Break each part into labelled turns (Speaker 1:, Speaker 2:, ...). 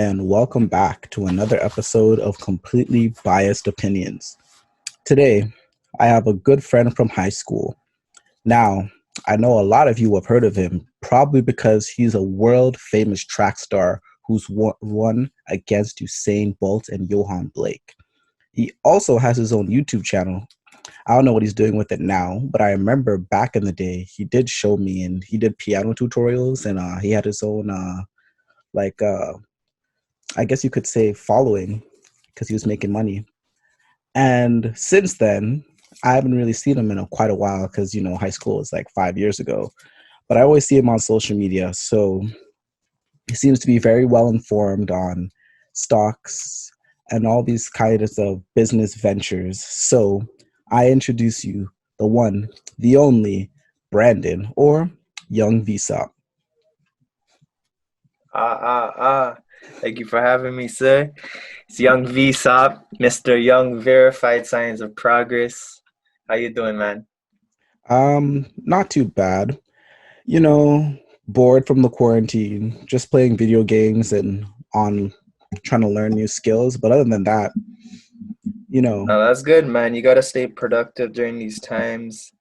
Speaker 1: and welcome back to another episode of Completely Biased Opinions. Today, I have a good friend from high school. Now, I know a lot of you have heard of him, probably because he's a world famous track star who's run against Usain Bolt and Johan Blake. He also has his own YouTube channel. I don't know what he's doing with it now, but I remember back in the day, he did show me and he did piano tutorials and he had his own, like, I guess you could say following because he was making money. And since then, I haven't really seen him in quite a while because, high school was like 5 years ago. But I always see him on social media. So he seems to be very well informed on stocks and all these kinds of business ventures. So I introduce you the one, the only Brandon or Young Vsop.
Speaker 2: Ah, ah, ah. Thank you for having me, sir. It's Young Vsop, Mr. Young Verified Signs of Progress. How you doing, man?
Speaker 1: Not too bad. You know, bored from the quarantine, just playing video games and on trying to learn new skills. But other than that, you know,
Speaker 2: No, that's good, man. You gotta stay productive during these times.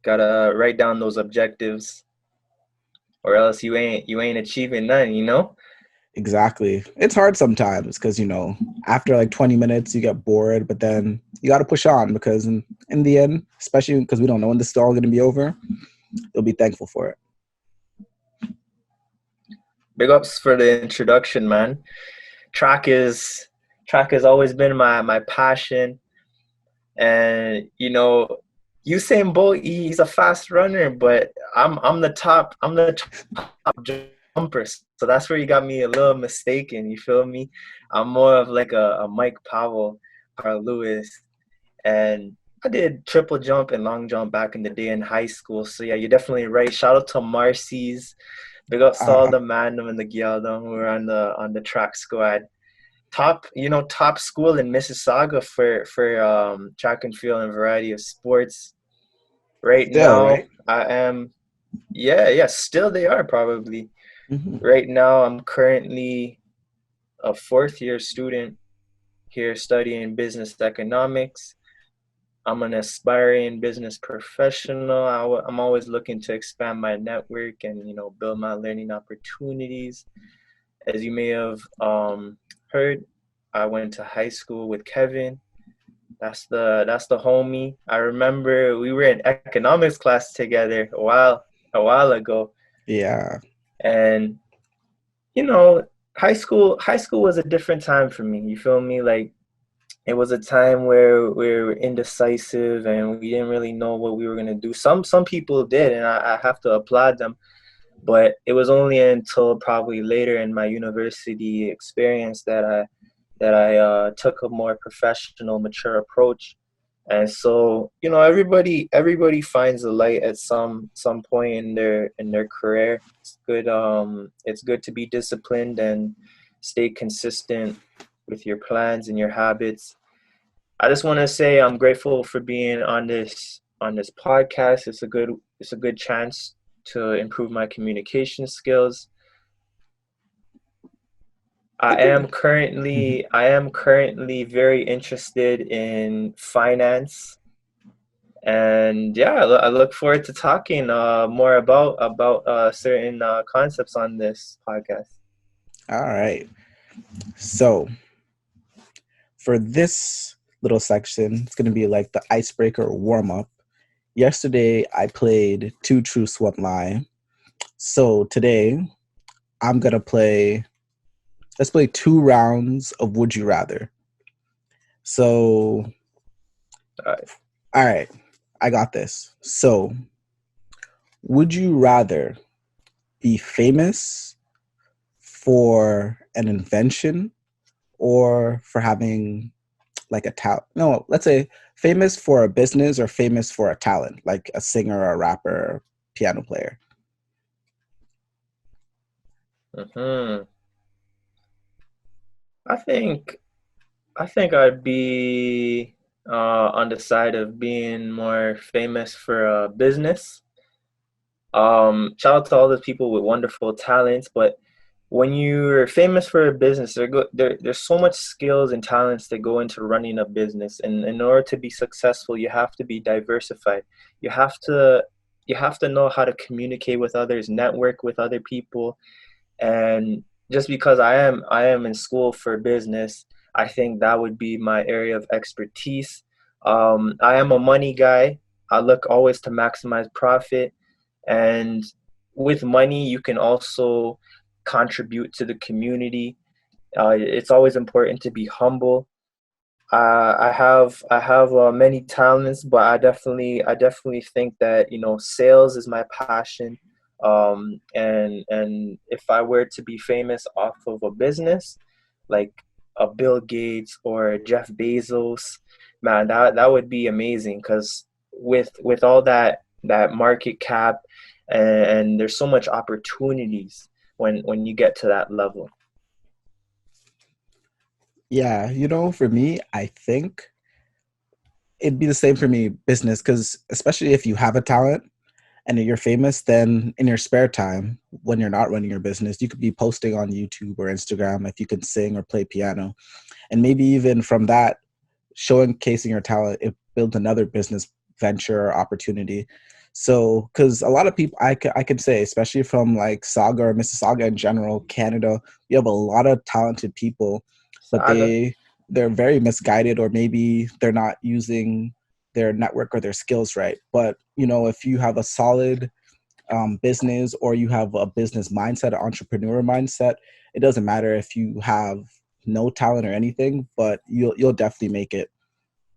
Speaker 2: Gotta write down those objectives, or else you ain't achieving none, you know?
Speaker 1: exactly. It's hard sometimes because, after like 20 minutes, you get bored, but then you got to push on because in the end, especially because we don't know when this is all going to be over, you'll be thankful for it.
Speaker 2: Big ups for the introduction, man. Track is track has always been my passion. And Usain Bolt, he's a fast runner, but I'm the top jumper. So that's where you got me a little mistaken. You feel me? I'm more of like a Mike Powell, Carl Lewis, and I did triple jump and long jump back in the day in high school. So yeah, you're definitely right. Shout out to Marcy's. Big ups to all
Speaker 1: Uh,
Speaker 2: the man and the gal who were on the track squad. Top school in Mississauga for track and field and variety of sports. Right
Speaker 1: Still, right?
Speaker 2: now, I am, yeah, still they are probably.
Speaker 1: Hmm.
Speaker 2: Right now, I'm currently a fourth year student here studying business economics. I'm an aspiring business professional. I'm always looking to expand my network and build my learning opportunities. As you may have heard, I went to high school with Kevin. That's the homie. I remember we were in economics class together a while ago,
Speaker 1: Yeah.
Speaker 2: and you know, high school was a different time for me. You feel me? Like it was a time where we were indecisive and we didn't really know what we were gonna do. Some people did, and I have to applaud them. But it was only until probably later in my university experience that I took a more professional, mature approach. And so, everybody finds the light at some point in their career. It's good to be disciplined and stay consistent with your plans and your habits. I just want to say I'm grateful for being on this podcast. It's a good chance to improve my communication skills.
Speaker 1: I
Speaker 2: I
Speaker 1: think.
Speaker 2: am
Speaker 1: Mhm.
Speaker 2: currently I am currently very interested in finance, and yeah, I look forward to talking more about certain concepts on this podcast.
Speaker 1: All right. So for this little section, it's going to be like the icebreaker warm up. Yesterday, I played Two Truths, One Lie. So today, I'm going to let's play 2 rounds of Would You Rather. So,
Speaker 2: Uh,
Speaker 1: all right, I got this. So, would you rather be famous for an invention or for having like a talent? No, let's say famous for a business or famous for a talent, like a singer or a rapper, or piano player.
Speaker 2: mhm. I think I think I'd be on the side of being more famous for a business. Shout out to all the people with wonderful talents, but when you're famous for a business, there's so much skills and talents that go into running a business. And in order to be successful, you have to be diversified. You have to you have to know how to communicate with others, network with other people. And just because I am in school for business, I think that would be my area of expertise. I am a money guy. I look always to maximize profit, and with money, you can also contribute to the community. It's always important to be humble. I have many talents, but I definitely think that sales is my passion. And if I were to be famous off of a business, like a Bill Gates or a Jeff Bezos, man, that would be amazing. Because with all that market cap, and there's so much opportunities when you get to that level.
Speaker 1: Yeah, for me, I think it'd be the same for me, business, because especially if you have a talent and you're famous, then in your spare time, when you're not running your business, you could be posting on YouTube or Instagram if you can sing or play piano. And maybe even from that, showcasing your talent, it builds another business venture or opportunity. So, because a lot of people, I can say, especially from like Saga or Mississauga in general, Canada, we have a lot of talented people, but
Speaker 2: Saga.
Speaker 1: they're very misguided, or maybe they're not using their network or their skills right. But if you have a solid business, or you have a business mindset, an entrepreneur mindset, it doesn't matter if you have no talent or anything, but you'll definitely make it.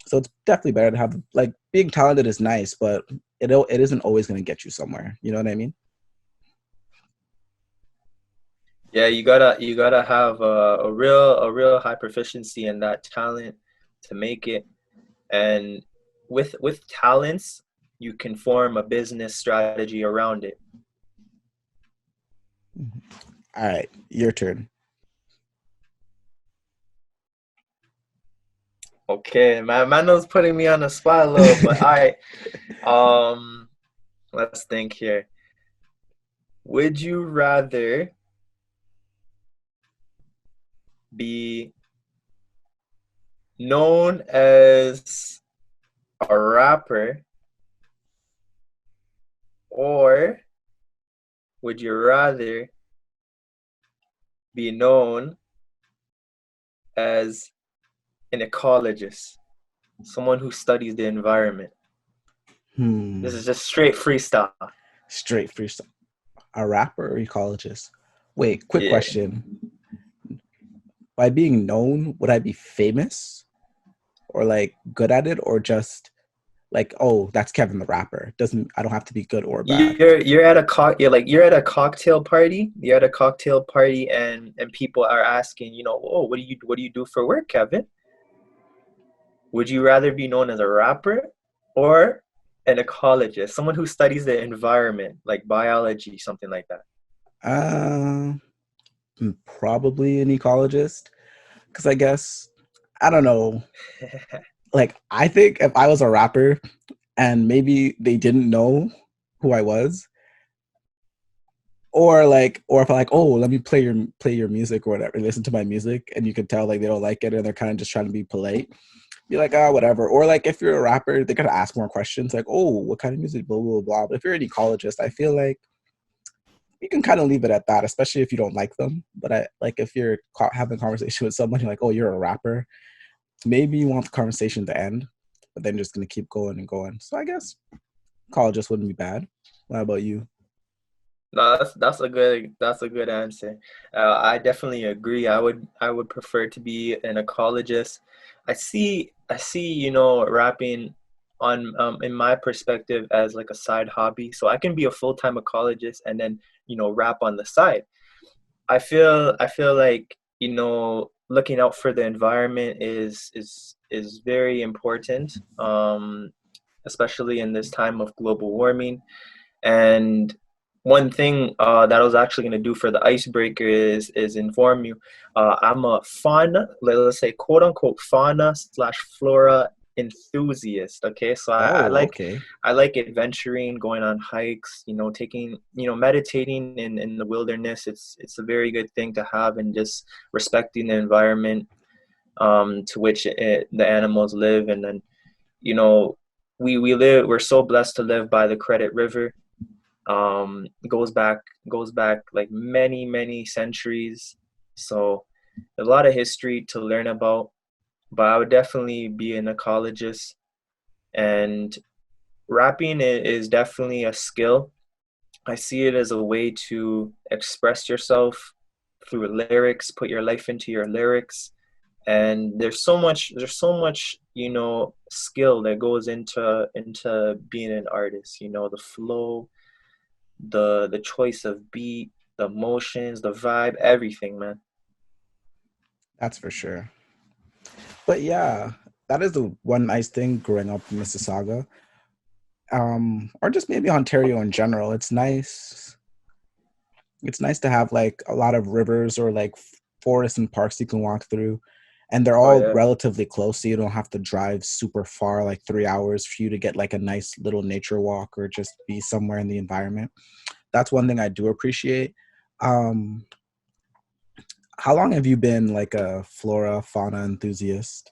Speaker 1: So it's definitely better to have, like, being talented is nice, but it isn't always going to get you somewhere. You know what I mean?
Speaker 2: Yeah, you gotta have a real high proficiency in that talent to make it. And with talents, you can form a business strategy around it.
Speaker 1: Mhm. All right, your turn.
Speaker 2: Okay, man knows putting me on the spot a little, but um let's think here. Would you rather be known as a rapper, or would you rather be known as an ecologist, someone who studies the environment? This
Speaker 1: Hmm.
Speaker 2: is just straight freestyle.
Speaker 1: Straight freestyle. A rapper or ecologist? Wait, quick
Speaker 2: Yeah.
Speaker 1: question. By being known, would I be famous or like good at it, or just like, oh, that's Kevin the rapper? Doesn't I don't have to be good or bad.
Speaker 2: You're at a cocktail party. You're at a cocktail party, and people are asking, oh, what do you do for work, Kevin? Would you rather be known as a rapper or an ecologist, someone who studies the environment, like biology, something like that?
Speaker 1: Uh, Probably an ecologist, because I guess, I don't know. Like, I think if I was a rapper and maybe they didn't know who I was, or if I like, oh, let me play your music or whatever, listen to my music, and you can tell like they don't like it and they're kind of just trying to be polite, be like, ah, whatever. Or like, if you're a rapper, they gotta ask more questions, like, oh, what kind of music, blah blah blah. But if you're an ecologist, I feel like you can kind of leave it at that, especially if you don't like them. But I like, if you're having a conversation with someone, you're like, oh, you're a rapper, maybe you want the conversation to end, but then you're just gonna keep going and going. So I guess ecologist wouldn't be bad. What about you?
Speaker 2: No, that's a good answer. I definitely agree. I would prefer to be an ecologist. I see, rapping on in my perspective as like a side hobby. So I can be a full-time ecologist and then, rap on the side. I feel like, looking out for the environment is very important, especially in this time of global warming. And one thing that I was actually going to do for the icebreaker is inform you. I'm a fauna, let's say quote unquote fauna slash flora enthusiast. Okay, so
Speaker 1: Oh, okay.
Speaker 2: I like adventuring, going on hikes, taking, meditating in the wilderness. It's a very good thing to have, and just respecting the environment to which the animals live. And then, you know, we're so blessed to live by the Credit River. Goes back like many centuries. So a lot of history to learn about. But I would definitely be an ecologist. And rapping is definitely a skill. I see it as a way to express yourself through lyrics, put your life into your lyrics. And there's so much, skill that goes into being an artist. The flow, the choice of beat, the emotions, the vibe, everything, man.
Speaker 1: That's for sure. But yeah, that is the one nice thing growing up in Mississauga, or just maybe Ontario in general. It's nice to have like a lot of rivers or like forests and parks you can walk through, and they're
Speaker 2: Oh
Speaker 1: all
Speaker 2: yeah.
Speaker 1: relatively close, so you don't have to drive super far, like 3 hours for you to get like a nice little nature walk or just be somewhere in the environment. That's one thing I do appreciate. um how long have you been like a flora fauna enthusiast?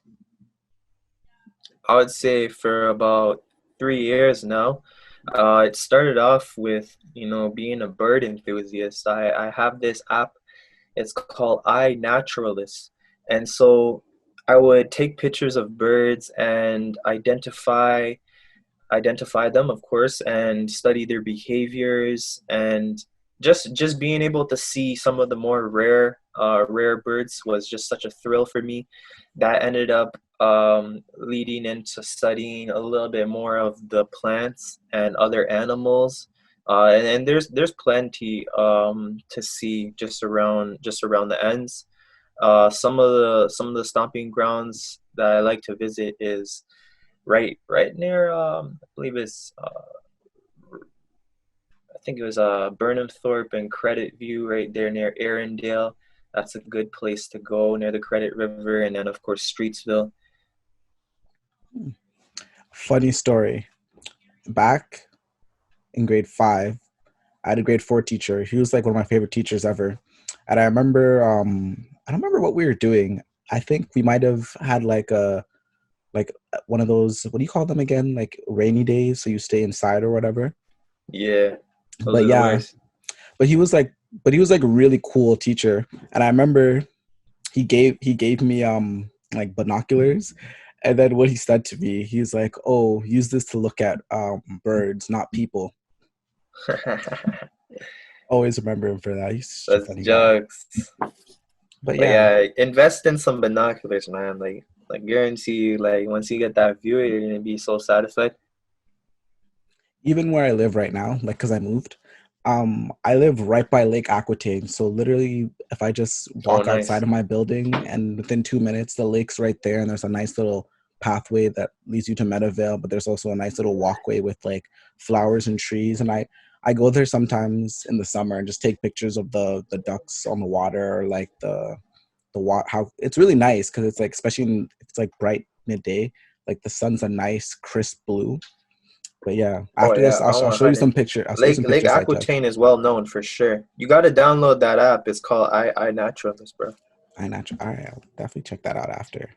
Speaker 2: I would say for about 3 years now. It started off with, being a bird enthusiast. I have this app. It's called iNaturalist. And so I would take pictures of birds and identify them, of course, and study their behaviors. And just being able to see some of the more rare birds was just such a thrill for me. That ended up leading into studying a little bit more of the plants and other animals. And there's plenty to see just around the ends. Some of the stomping grounds that I like to visit is right near, I believe it's I think it was Burnhamthorpe and Credit View, right there near Arundel. That's a good place to go, near the Credit River. And then of course Streetsville.
Speaker 1: Funny story. Back in grade 5, I had a grade 4 teacher. He was like one of my favorite teachers ever. And I don't remember what we were doing. I think we might have had like one of those, what do you call them again? Like rainy days, so you stay inside or whatever.
Speaker 2: Yeah, those
Speaker 1: But
Speaker 2: are the
Speaker 1: yeah,
Speaker 2: worst.
Speaker 1: but he was like a really cool teacher. And I remember he gave me like binoculars. And then what he said to me, he's like, "Oh, use this to look at birds, not people." Always remember him for that. He's such a
Speaker 2: That's
Speaker 1: funny guy.
Speaker 2: jokes.
Speaker 1: But
Speaker 2: But
Speaker 1: yeah,
Speaker 2: yeah, invest in some binoculars, man. Like guarantee you, like once you get that view, you're gonna be so satisfied.
Speaker 1: even where I live right now, like because I moved, I live right by Lake Aquitaine. So literally, if I just
Speaker 2: Oh,
Speaker 1: walk outside
Speaker 2: nice.
Speaker 1: of my building, and within 2 minutes, the lake's right there, and there's a nice little pathway that leads you to Meadowvale. But there's also a nice little walkway with like flowers and trees, and I go there sometimes in the summer and just take pictures of the ducks on the water, or like the water. How it's really nice because it's like, especially if it's like bright midday, like the sun's a nice crisp blue. But yeah,
Speaker 2: Oh
Speaker 1: after this,
Speaker 2: yeah, I'm
Speaker 1: I'll show you some
Speaker 2: 100.
Speaker 1: picture. I'll show you
Speaker 2: Lake
Speaker 1: some
Speaker 2: Lake
Speaker 1: pictures I took.
Speaker 2: Aquitaine is well known for sure. You got to download that app. It's called iNaturalist, bro.
Speaker 1: I natural. All right, I'll definitely check that out after.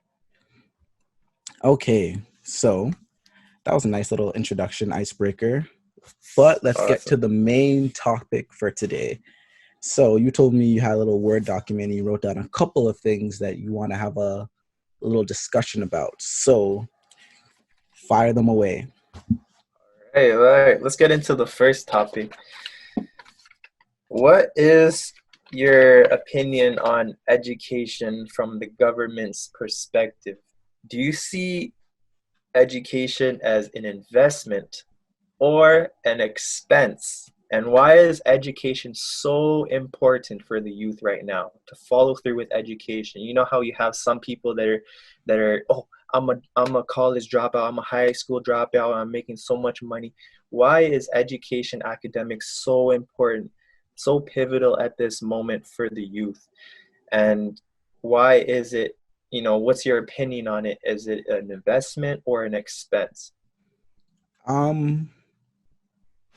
Speaker 1: Okay, so that was a nice little introduction icebreaker. But let's get to
Speaker 2: Awesome.
Speaker 1: the main topic for today. So you told me you had a little Word document and you wrote down a couple of things that you want to have a little discussion about. So fire them away.
Speaker 2: Hey, all right. Let's get into the first topic. What is your opinion on education from the government's perspective? Do you see education as an investment or an expense? And why is education so important for the youth right now to follow through with education? You know how you have some people that are, oh, I'm a college dropout, I'm a high school dropout, I'm making so much money. Why is education academics so important, so pivotal at this moment for the youth? And why is it what's your opinion on it? Is it an investment or an expense?
Speaker 1: Um,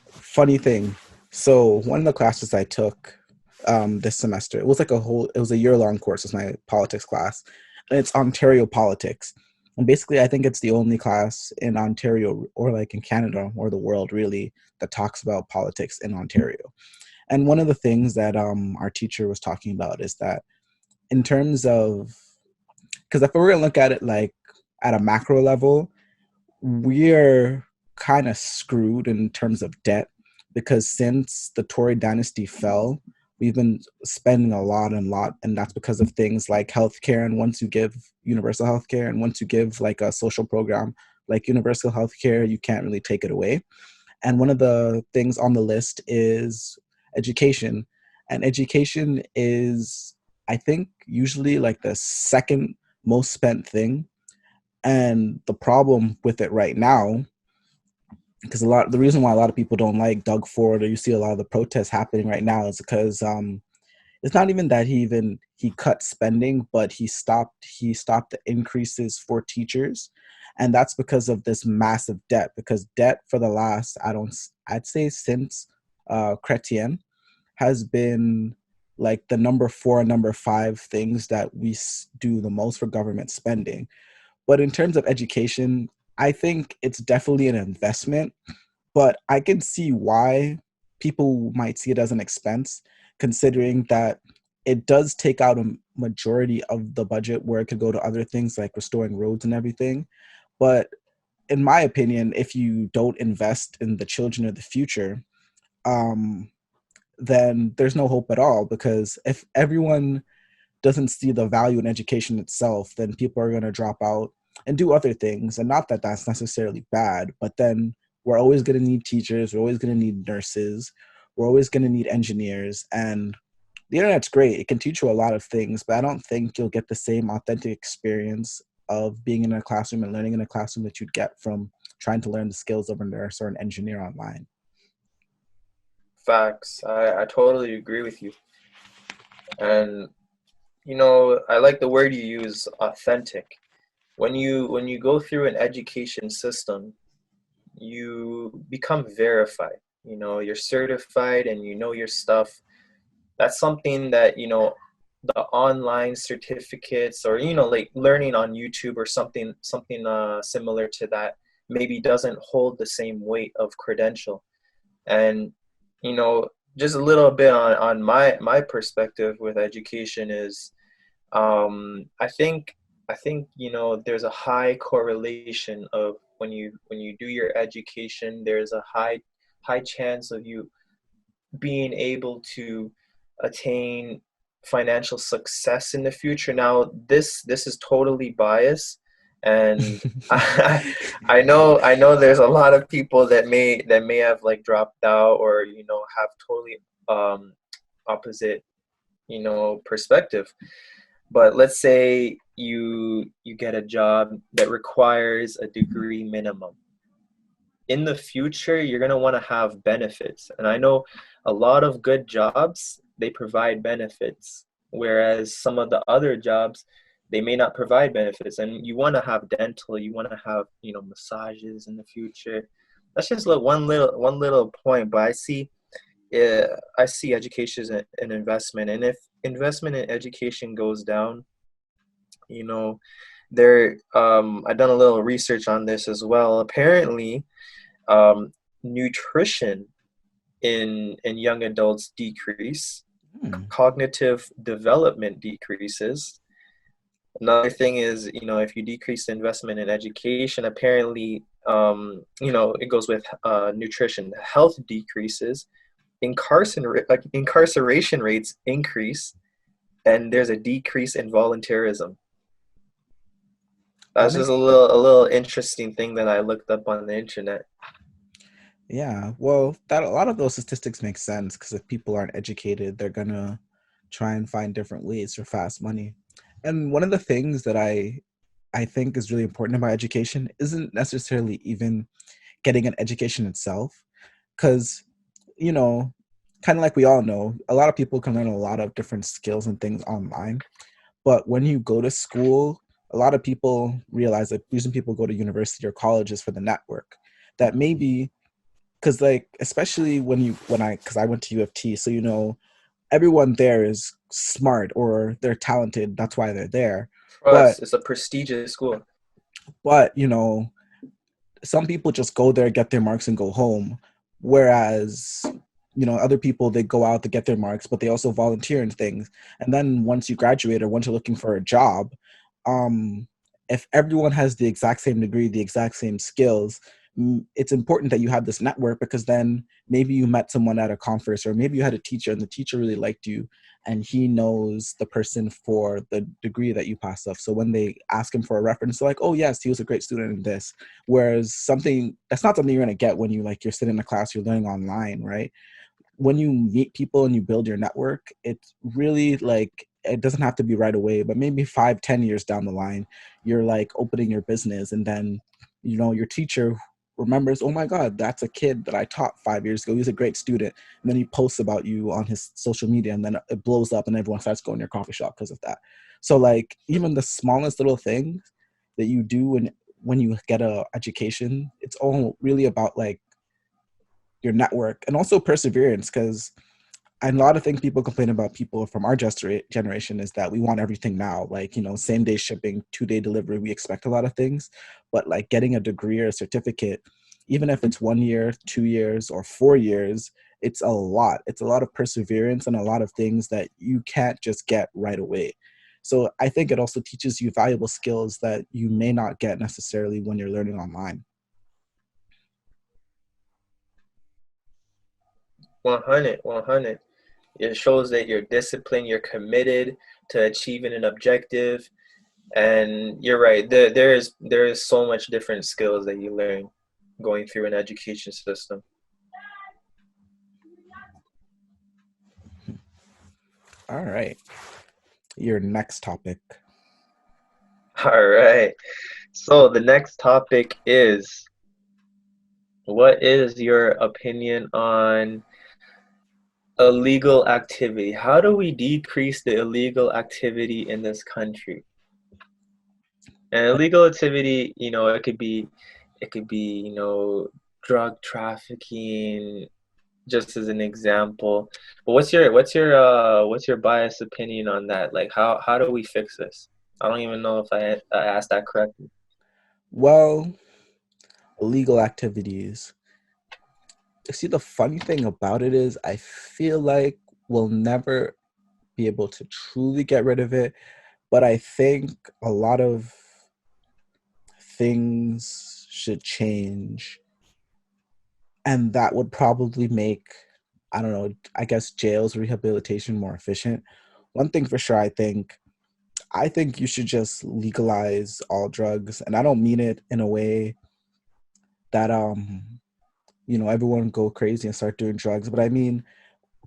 Speaker 1: Funny thing. So one of the classes I took this semester, it was like it was a year-long course. It's my politics class, and it's Ontario politics. And basically, I think it's the only class in Ontario or like in Canada or the world really that talks about politics in Ontario. And one of the things that our teacher was talking about is that in terms of, because if we were to look at it like at a macro level, we're kind of screwed in terms of debt because since the Tory dynasty fell, we've been spending a lot and lot, and that's because of things like healthcare. And once you give universal healthcare, and once you give like a social program like universal healthcare, you can't really take it away. And one of the things on the list is education, and education is, I think, usually like the second most spent thing. And the problem with it right now, because the reason why a lot of people don't like Doug Ford, or you see a lot of the protests happening right now, is because it's not even that he cut spending, but he stopped the increases for teachers, and that's because of this massive debt. Because debt for the last, I'd say since Chrétien, has been like the number four and number five things that do the most for government spending. But in terms of education, I think it's definitely an investment, but I can see why people might see it as an expense, considering that it does take out a majority of the budget where it could go to other things like restoring roads and everything. But in my opinion, if you don't invest in the children of the future, um, then there's no hope at all. Because if everyone doesn't see the value in education itself, then people are going to drop out and do other things. And not that that's necessarily bad, but then we're always going to need teachers, we're always going to need nurses, we're always going to need engineers. And the internet's great, it can teach you a lot of things, but I don't think you'll get the same authentic experience of being in a classroom and learning in a classroom that you'd get from trying to learn the skills of a nurse or an engineer online.
Speaker 2: Facts. I totally agree with you. And I like the word you use, authentic. When you go through an education system, you become verified. You're certified and you know your stuff. That's something that, the online certificates, or, like learning on YouTube or something similar to that, maybe doesn't hold the same weight of credential. And, you know, just a little bit on my perspective with education is, I think there's a high correlation of when you do your education, there's a high chance of you being able to attain financial success in the future. Now, this is totally biased, and I know there's a lot of people that may have like dropped out, or have totally opposite perspective. But let's say you get a job that requires a degree minimum. In the future, you're going to want to have benefits. And I know a lot of good jobs, they provide benefits, whereas some of the other jobs, they may not provide benefits. And you want to have dental, you want to have, massages in the future. That's just like one little point, but I see education as an investment. And if investment in education goes down, you know, I've done a little research on this as well. Apparently, nutrition in young adults decrease,
Speaker 1: Hmm.
Speaker 2: cognitive development decreases. Another thing is, if you decrease the investment in education, apparently, it goes with nutrition. Health decreases, incarceration rates increase, and there's a decrease in volunteerism.
Speaker 1: That
Speaker 2: That's just
Speaker 1: makes
Speaker 2: a little interesting thing that I looked up on the internet.
Speaker 1: Yeah, well, that a lot of those statistics make sense because if people aren't educated, they're gonna try and find different ways for fast money. And one of the things that I think is really important about education isn't necessarily even getting an education itself, because you know, kind of like we all know, a lot of people can learn a lot of different skills and things online. But when you go to school, A lot of people realize that the reason people go to university or college is for the network. That maybe because like especially because I went to U of T, so everyone there is smart or they're talented. That's why they're there.
Speaker 2: For
Speaker 1: But
Speaker 2: us, it's a prestigious school.
Speaker 1: but some people just go there, get their marks, and go home. Whereas, other people, they go out to get their marks, but they also volunteer in things. And then once you graduate or once you're looking for a job, um, if everyone has the exact same degree, the exact same skills, it's important that you have this network because then maybe you met someone at a conference or maybe you had a teacher and the teacher really liked you and he knows the person for the degree that you passed off. So when they ask him for a reference, they're like, oh, yes, he was a great student in this. Whereas something that's not something you're going to get when you're sitting in a class, you're learning online, right? When you meet people and you build your network, it's really like it doesn't have to be right away, but maybe 5, 10 years down the line, you're like opening your business, and then your teacher remembers, oh my God, that's a kid that I taught 5 years ago. He's a great student, and then he posts about you on his social media, and then it blows up, and everyone starts going to your coffee shop because of that. So like even the smallest little things that you do, and when you get a education, it's all really about like your network and also perseverance because a lot of things people complain about people from our generation is that we want everything now, like same day shipping, 2-day delivery. We expect a lot of things, but like getting a degree or a certificate, even if it's 1 year, 2 years, or 4 years, it's a lot of perseverance and a lot of things that you can't just get right away. So I think it also teaches you valuable skills that you may not get necessarily when you're learning online.
Speaker 2: 100, 100. It shows that you're disciplined, you're committed to achieving an objective. And you're right. There is so much different skills that you learn going through an education system.
Speaker 1: All right, your next topic.
Speaker 2: All right. So the next topic is, what is your opinion on illegal activity? How do we decrease the illegal activity in this country? And illegal activity, it could be, drug trafficking, just as an example. But what's your biased opinion on that? Like how do we fix this? I don't even know if I asked that correctly.
Speaker 1: Well, illegal activities. See, the funny thing about it is, I feel like we'll never be able to truly get rid of it, but I think a lot of things should change, and that would probably make, I don't know, I guess jails, rehabilitation more efficient. One thing for sure, I think you should just legalize all drugs, and I don't mean it in a way that everyone go crazy and start doing drugs, but I mean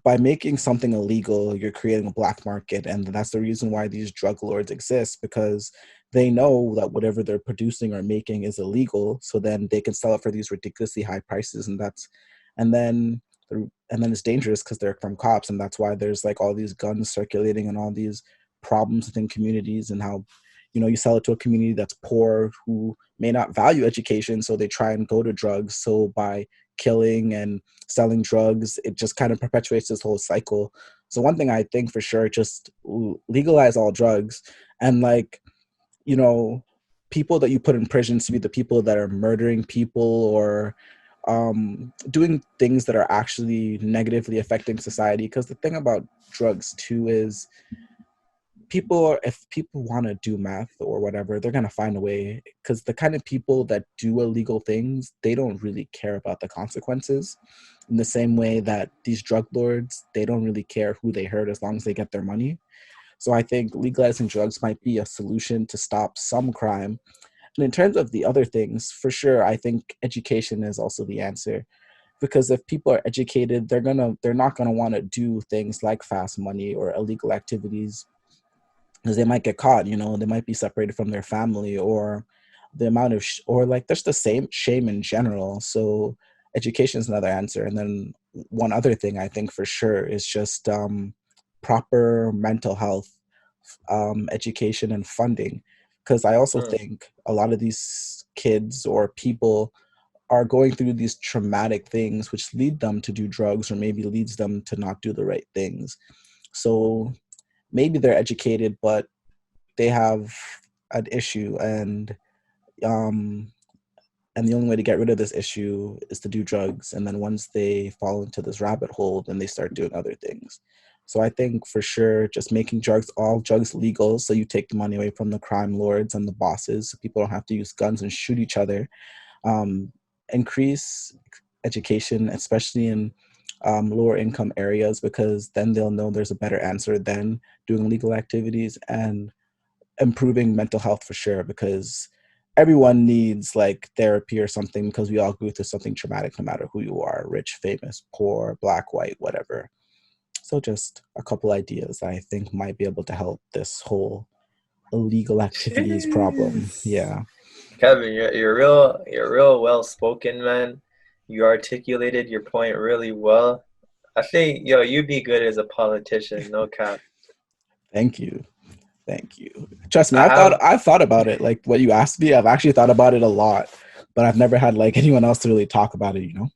Speaker 1: by making something illegal, you're creating a black market. And that's the reason why these drug lords exist, because they know that whatever they're producing or making is illegal. So then they can sell it for these ridiculously high prices. And then, and then it's dangerous because they're from cops. And that's why there's like all these guns circulating and all these problems within communities, and how, you sell it to a community that's poor who may not value education. So they try and go to drugs. So by killing and selling drugs, it just kind of perpetuates this whole cycle. So one thing I think for sure, just legalize all drugs, and like, you know, people that you put in prison to be the people that are murdering people or doing things that are actually negatively affecting society. Because the thing about drugs too is if people want to do meth or whatever, they're going to find a way, because the kind of people that do illegal things, they don't really care about the consequences, in the same way that these drug lords, they don't really care who they hurt as long as they get their money. So I think legalizing drugs might be a solution to stop some crime. And in terms of the other things, for sure, I think education is also the answer, because if people are educated, they're not gonna want to do things like fast money or illegal activities, because they might get caught. They might be separated from their family, or the amount of or like there's the same shame in general. So education is another answer. And then one other thing I think for sure is just proper mental health education and funding, Because I also
Speaker 2: Mm.
Speaker 1: think a lot of these kids or people are going through these traumatic things which lead them to do drugs or maybe leads them to not do the right things. So maybe they're educated but they have an issue, um and the only way to get rid of this issue is to do drugs, and then once they fall into this rabbit hole then they start doing other things. So I think for sure just making all drugs legal, so you take the money away from the crime lords and the bosses so people don't have to use guns and shoot each other. um, Increase education, especially in lower income areas, because then they'll know there's a better answer than doing illegal activities. And improving mental health for sure, because everyone needs like therapy or something, because we all go through something traumatic no matter who you are, rich, famous, poor, black, white, whatever. So just a couple ideas I think might be able to help this whole illegal activities problem.
Speaker 2: Jeez.
Speaker 1: Yeah.
Speaker 2: Kevin, you're real well spoken, man. You articulated your point really well. I think, yo, you'd be good as a politician, no cap.
Speaker 1: Thank you. Thank you. Trust me,
Speaker 2: I have
Speaker 1: I've thought about it. Like what you asked me, I've actually thought about it a lot, but I've never had like anyone else to really talk about it, you know?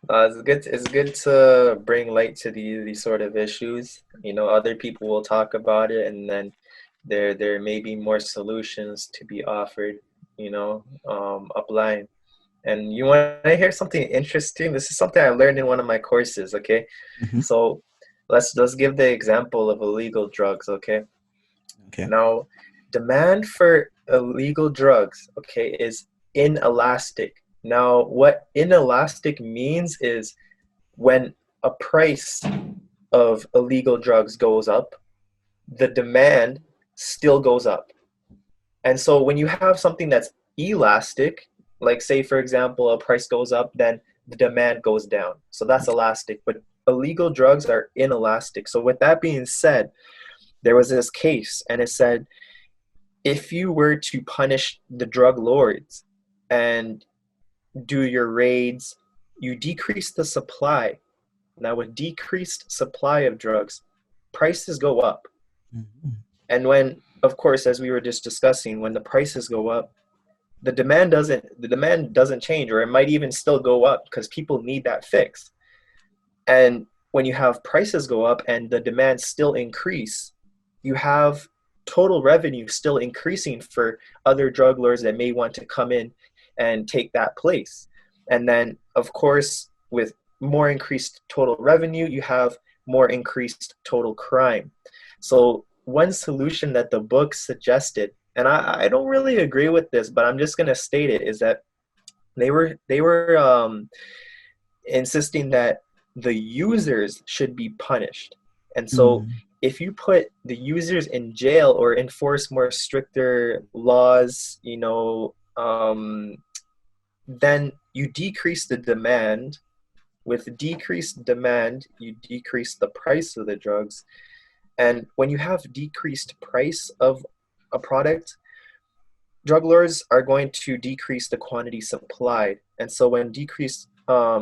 Speaker 2: it's good to bring light to these sort of issues. You know, other people will talk about it, and then there may be more solutions to be offered, you know, upline. And you want to hear something interesting? This is something I learned in one of my courses, okay?
Speaker 1: Hmm.
Speaker 2: So let's give the example of illegal drugs, okay?
Speaker 1: Okay.
Speaker 2: Now, demand for illegal drugs, okay, is inelastic. Now, what inelastic means is when a price of illegal drugs goes up, the demand still goes up. And so when you have something that's elastic, like say for example, a price goes up, then the demand goes down. So that's elastic, but illegal drugs are inelastic. So with that being said, there was this case and it said if you were to punish the drug lords and do your raids, you decrease the supply. Now with decreased supply of drugs, prices go up.
Speaker 1: Mhm.
Speaker 2: And when, of course, as we were just discussing, when the prices go up, the demand doesn't change, or it might even still go up because people need that fix. And when you have prices go up and the demand still increase, you have total revenue still increasing for other drug lords that may want to come in and take that place. And then of course with more increased total revenue, you have more increased total crime. So one solution that the book suggested, and I don't really agree with this, but I'm just going to state it, is that they were insisting that the users should be punished. And so
Speaker 1: Mhm.
Speaker 2: if you put the users in jail or enforce more stricter laws, then you decrease the demand. With decreased demand, you decrease the price of the drugs. And when you have decreased price of a product, drug lords are going to decrease the quantity supplied. And so when decreased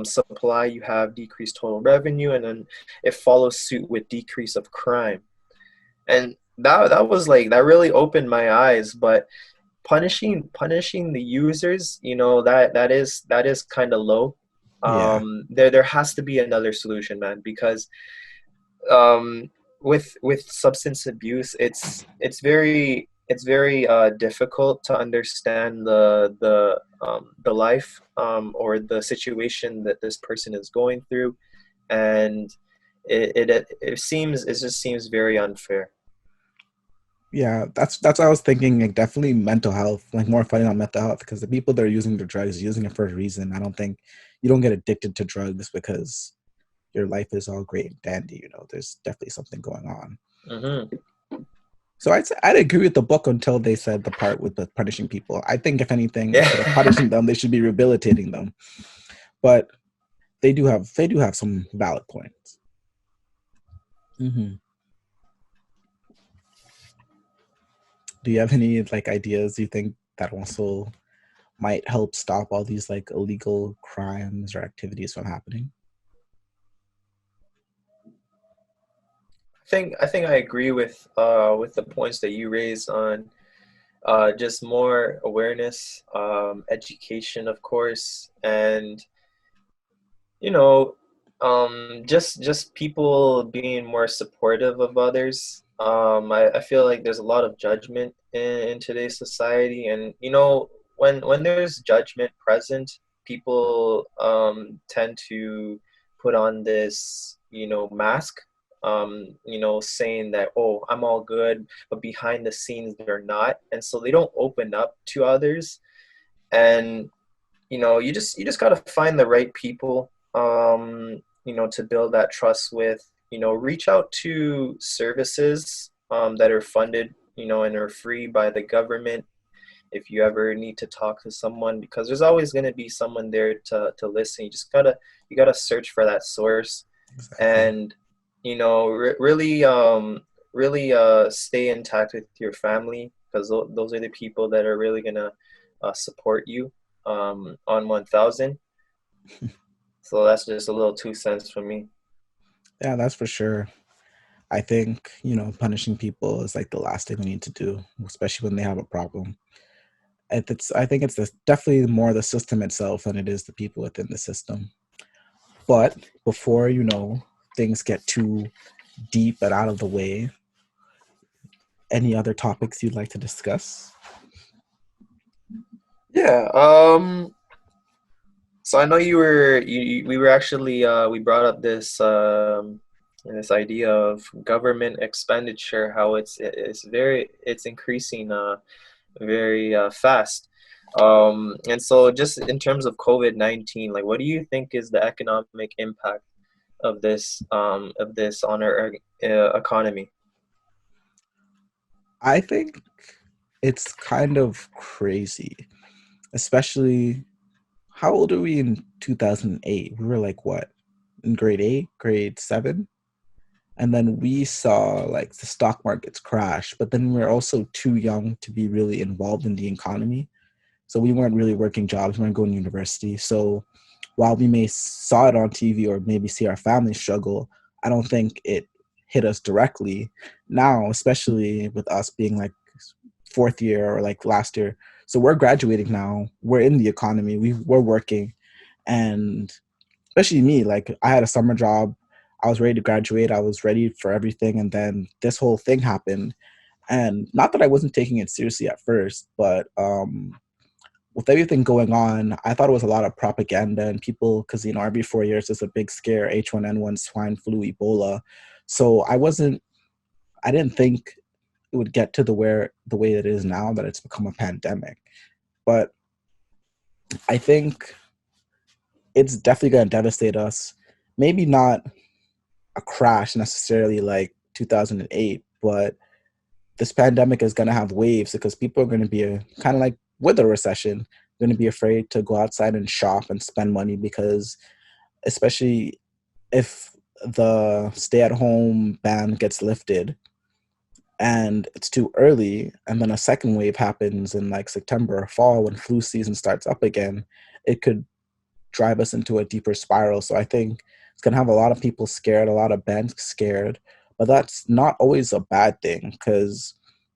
Speaker 2: supply, you have decreased total revenue, and then it follows suit with decrease of crime. And that was like that really opened my eyes. But punishing the users, that is kind of low.
Speaker 1: Yeah.
Speaker 2: There has to be another solution, man, because um, with substance abuse, it's very difficult to understand the life or the situation that this person is going through, and it just seems very unfair.
Speaker 1: Yeah, that's what I was thinking. Like definitely mental health, like more fighting on mental health, because the people that are using the drugs are using it for a reason. I don't think you don't get addicted to drugs because your life is all great and dandy. You know, there's definitely something going on.
Speaker 2: Hmm.
Speaker 1: So I'd agree with the book until they said the part with the punishing people. I think if anything, instead of
Speaker 2: Yeah.
Speaker 1: punishing them, they should be rehabilitating them. But they do have some valid points. Hmm. Do you have any like ideas you think that also might help stop all these like illegal crimes or activities from happening?
Speaker 2: I think I agree with the points that you raised on just more awareness, education, of course, and you know, just people being more supportive of others. I feel like there's a lot of judgment in today's society, and when there's judgment present, people tend to put on this mask, saying that, oh, I'm all good, but behind the scenes they're not, and so they don't open up to others. And you just got to find the right people, to build that trust with. Reach out to services that are funded, and are free by the government if you ever need to talk to someone, because there's always going to be someone there to listen. You gotta search for that source,
Speaker 1: Exactly.
Speaker 2: and really stay in touch with your family, because those are the people that are really gonna support you on 1000. So that's just a little 2 cents from me.
Speaker 1: Yeah, that's for sure. I think, punishing people is like the last thing we need to do, especially when they have a problem. I think it's definitely more the system itself than it is the people within the system. But before, things get too deep and out of the way, any other topics you'd like to discuss?
Speaker 2: Yeah. So I know we were actually we brought up this idea of government expenditure, how it's increasing very fast. And so just in terms of COVID-19, like, what do you think is the economic impact of this on our economy?
Speaker 1: I think it's kind of crazy, especially how old are we in 2008? We were like what? In grade 8, grade 7? And then we saw like the stock markets crash, but then we are also too young to be really involved in the economy. So we weren't really working jobs, we weren't going to university. So while we may saw it on TV or maybe see our family struggle, I don't think it hit us directly. Now, especially with us being like fourth year or like last year. So we're graduating now. We're in the economy. We're working. And especially me, like I had a summer job. I was ready to graduate. I was ready for everything. And then this whole thing happened. And not that I wasn't taking it seriously at first, but with everything going on, I thought it was a lot of propaganda and people, because every 4 years there's a big scare: H1N1, swine flu, Ebola. So I didn't think it would get to the way it is now, that it's become a pandemic. But I think it's definitely going to devastate us. Maybe not a crash necessarily like 2008, but this pandemic is going to have waves, because people are going to be kind of like with a recession, going to be afraid to go outside and shop and spend money, because especially if the stay at home ban gets lifted and it's too early, and then a second wave happens in like September or fall when flu season starts up again, it could drive us into a deeper spiral. So I think it's going to have a lot of people scared, a lot of banks scared, but that's not always a bad thing, because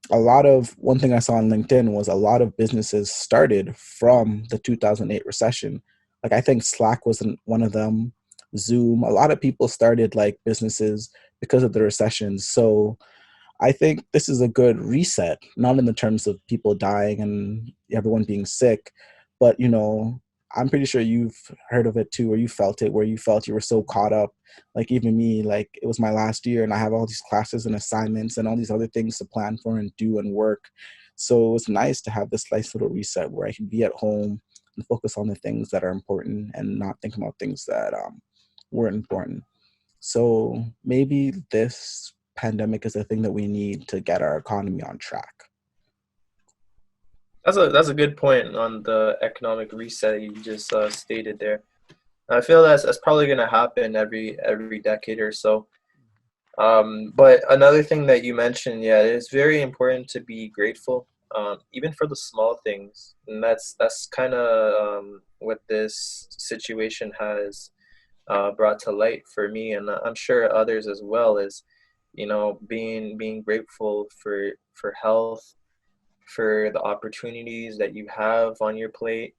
Speaker 1: one thing I saw on LinkedIn was a lot of businesses started from the 2008 recession. Like I think Slack wasn't one of them, Zoom, a lot of people started like businesses because of the recession. So I think this is a good reset, not in the terms of people dying and everyone being sick, but I'm pretty sure you've heard of it too, or you felt it, where you felt you were so caught up. Like even me, like it was my last year and I have all these classes and assignments and all these other things to plan for and do and work. So it's nice to have this nice little reset where I can be at home and focus on the things that are important and not think about things that weren't important. So maybe this pandemic is a thing that we need to get our economy on track.
Speaker 2: That's a good point on the economic reset you just stated there. I feel that's probably going to happen every decade or so. But another thing that you mentioned, yeah, it's very important to be grateful, even for the small things, and that's kind of what this situation has brought to light for me, and I'm sure others as well. Is being grateful for health, for the opportunities that you have on your plate,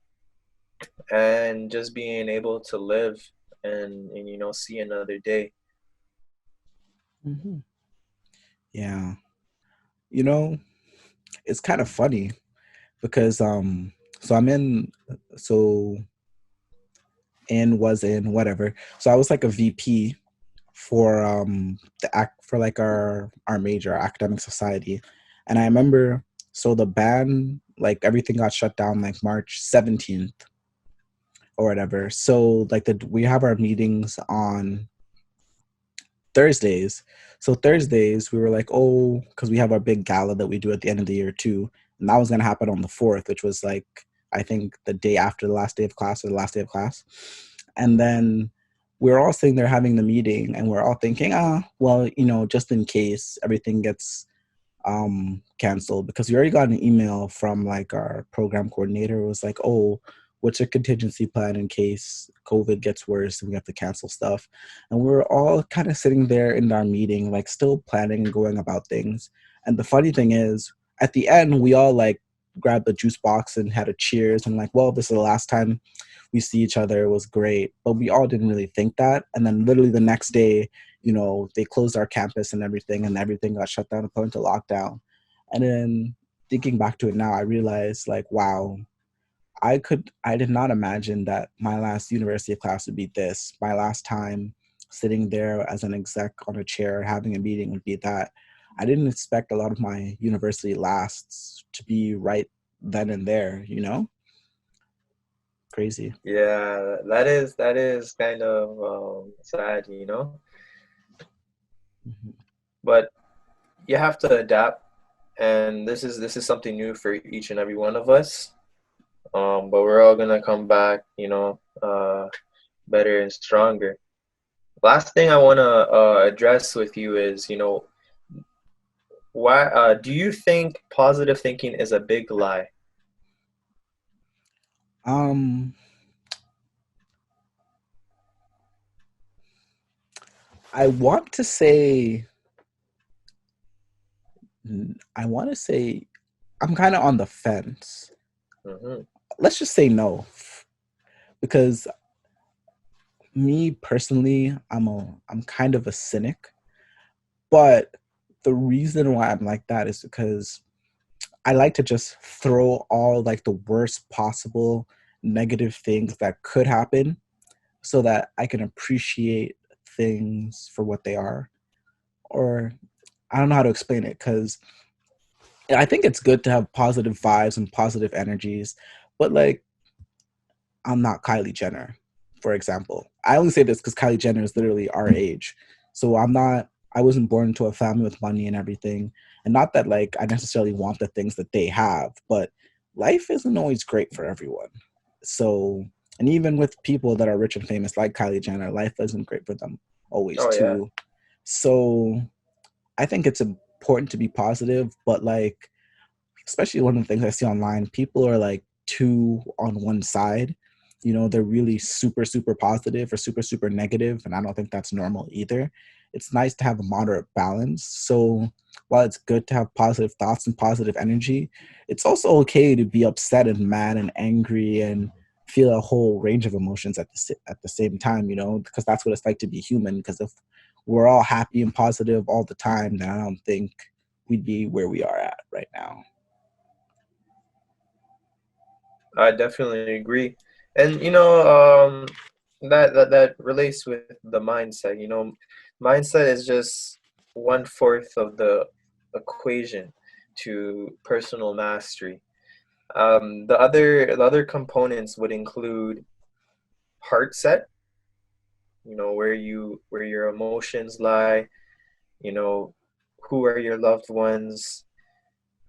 Speaker 2: and just being able to live and see another day.
Speaker 1: Hmm. Yeah. You know, it's kind of funny because so I'm in so in was in whatever. So I was like a VP for the act for like our major our academic society. And I remember so the ban like everything got shut down like March 17th or whatever. So like the we have our meetings on Thursdays. So Thursdays we were like, oh, because we have our big gala that we do at the end of the year too. And that was gonna happen on the 4th, which was like I think the day after the last day of class or the last day of class. And then we're all sitting there having the meeting and we're all thinking, well, just in case everything gets canceled, because we already got an email from like our program coordinator. It was like, oh, what's your contingency plan in case COVID gets worse and we have to cancel stuff? And we were all kind of sitting there in our meeting, like still planning and going about things. And the funny thing is, at the end, we all like grabbed the juice box and had a cheers and like, well, this is the last time we see each other. It was great. But we all didn't really think that. And then literally the next day, they closed our campus and everything got shut down and put into lockdown. And then thinking back to it now, I realized like, wow, I did not imagine that my last university class would be this. My last time sitting there as an exec on a chair having a meeting would be that. I didn't expect a lot of my university lasts to be right then and there. Crazy.
Speaker 2: Yeah, that is kind of sad.
Speaker 1: Mhm.
Speaker 2: But you have to adapt, and this is something new for each and every one of us. But we're all gonna come back, better and stronger. Last thing I wanna address with you is, why do you think positive thinking is a big lie?
Speaker 1: Um, I want to say, I want to say, I'm kind of on the fence.
Speaker 2: Hmm.
Speaker 1: Let's just say no, because me personally, I'm kind of a cynic. But the reason why I'm like that is because I like to just throw all like the worst possible negative things that could happen so that I can appreciate things for what they are. Or I don't know how to explain it because I think it's good to have positive vibes and positive energies, but like I'm not Kylie Jenner, for example. I only say this because Kylie Jenner is literally our age. So I wasn't born into a family with money and everything. And not that like I necessarily want the things that they have, but life isn't always great for everyone. So, and even with people that are rich and famous like Kylie Jenner, life isn't great for them always
Speaker 2: Oh yeah.
Speaker 1: too. So I think it's important to be positive, but like especially one of the things I see online, people are like too on one side. They're really super, super positive or super, super negative, and I don't think that's normal either. It's nice to have a moderate balance. So while it's good to have positive thoughts and positive energy, it's also okay to be upset and mad and angry and feel a whole range of emotions at the same time. Because that's what it's like to be human. Because if we're all happy and positive all the time, then I don't think we'd be where we are at right now.
Speaker 2: I definitely agree. And that relates with the mindset. Mindset is just one-fourth of the equation to personal mastery. The other components would include heart set, where your emotions lie, you know, who are your loved ones.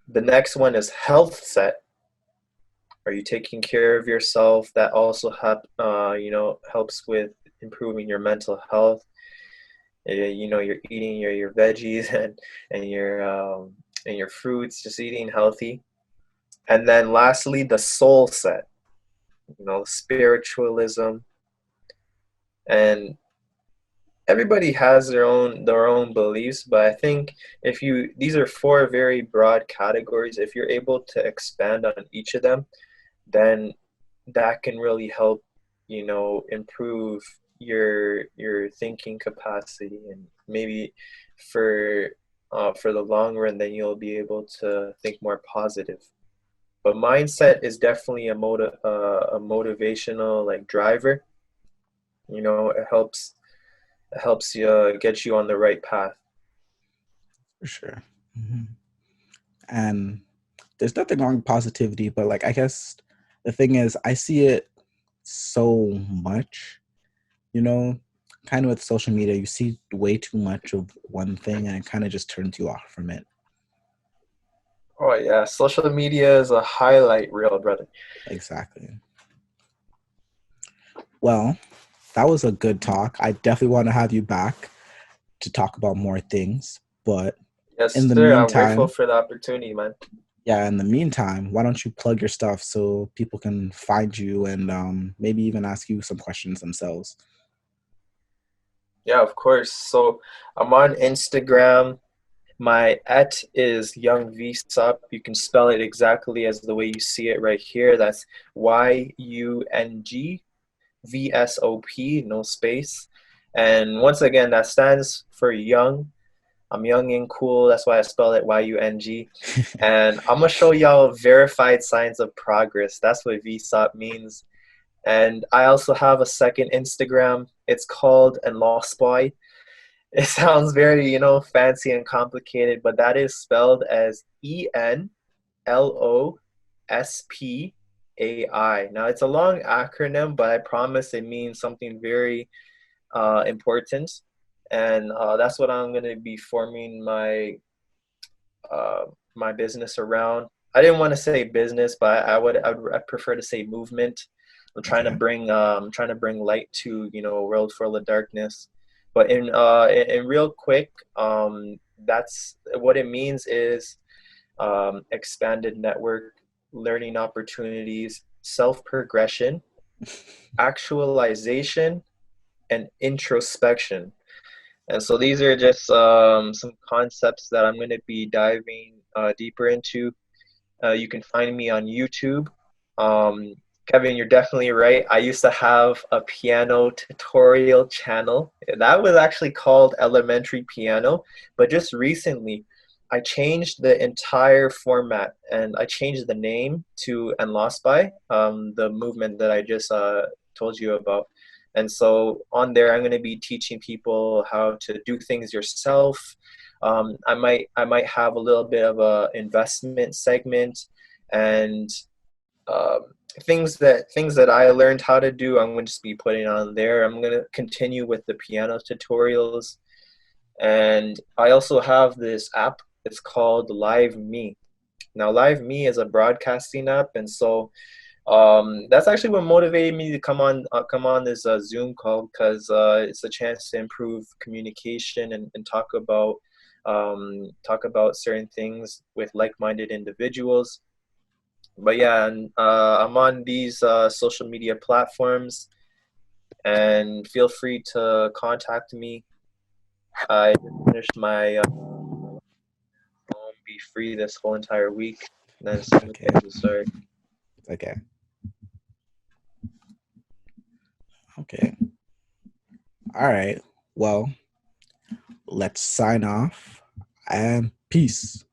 Speaker 2: The next one is health set. Are you taking care of yourself? That also helps with improving your mental health. You're eating your veggies and your fruits, just eating healthy. And then lastly, the soul set, spiritualism, and everybody has their own beliefs, but I think if you these are four very broad categories. If you're able to expand on each of them, then that can really help, improve your thinking capacity, and maybe for for the long run, then you'll be able to think more positive. But mindset is definitely a motivational like driver. It helps you get you on the right path.
Speaker 1: For sure. Hmm. And there's nothing wrong with positivity, but like I guess the thing is I see it so much, you know, kind of with social media, you see way too much of one thing and it kind of just turns you off from it.
Speaker 2: Oh yeah, social media is a highlight reel, brother.
Speaker 1: Exactly. Well, that was a good talk. I definitely want to have you back to talk about more things. But
Speaker 2: Yes,
Speaker 1: in the
Speaker 2: sir. I'm grateful
Speaker 1: meantime,
Speaker 2: for the opportunity, man.
Speaker 1: yeah, in the meantime, why don't you plug your stuff so people can find you and maybe even ask you some questions themselves?
Speaker 2: Yeah, of course. So I'm on Instagram. My @ is young Vsop. You can spell it exactly as the way you see it right here. That's YUNGVSOP, no space. And once again, that stands for young. I'm young and cool. That's why I spell it YUNG. And I'm gonna show y'all verified signs of progress. That's what Vsop means. And I also have a second Instagram. It's called and Lost Boy. It sounds very, fancy and complicated, but that is spelled as ENLOSPAI. Now, it's a long acronym, but I promise it means something very important. And that's what I'm going to be forming my business around. I didn't want to say business, but I'd prefer to say movement. I'm trying to
Speaker 1: Okay.
Speaker 2: bring light to a world full of darkness. But in real quick, that's what it means is expanded network, learning opportunities, self progression, actualization, and introspection. And so these are just some concepts that I'm going to be diving deeper into. You can find me on YouTube. Um, Kevin, you're definitely right. I used to have a piano tutorial channel. That was actually called Elementary Piano. But just recently, I changed the entire format and I changed the name to And Lost By, the movement that I just told you about. And so on there, I'm going to be teaching people how to do things yourself. I might have a little bit of a investment segment, and um, things that I learned how to do. I'm going to just be putting on there. I'm going to continue with the piano tutorials, and I also have this app. It's called Live Me. Now, Live Me is a broadcasting app, and so that's actually what motivated me to come on this Zoom call, because it's a chance to improve communication and talk about certain things with like-minded individuals. But yeah, and I'm on these social media platforms, and feel free to contact me. I just finished my be free this whole entire week, and then summer
Speaker 1: Okay.
Speaker 2: games will start.
Speaker 1: Okay. Okay. All right. Well, let's sign off and peace.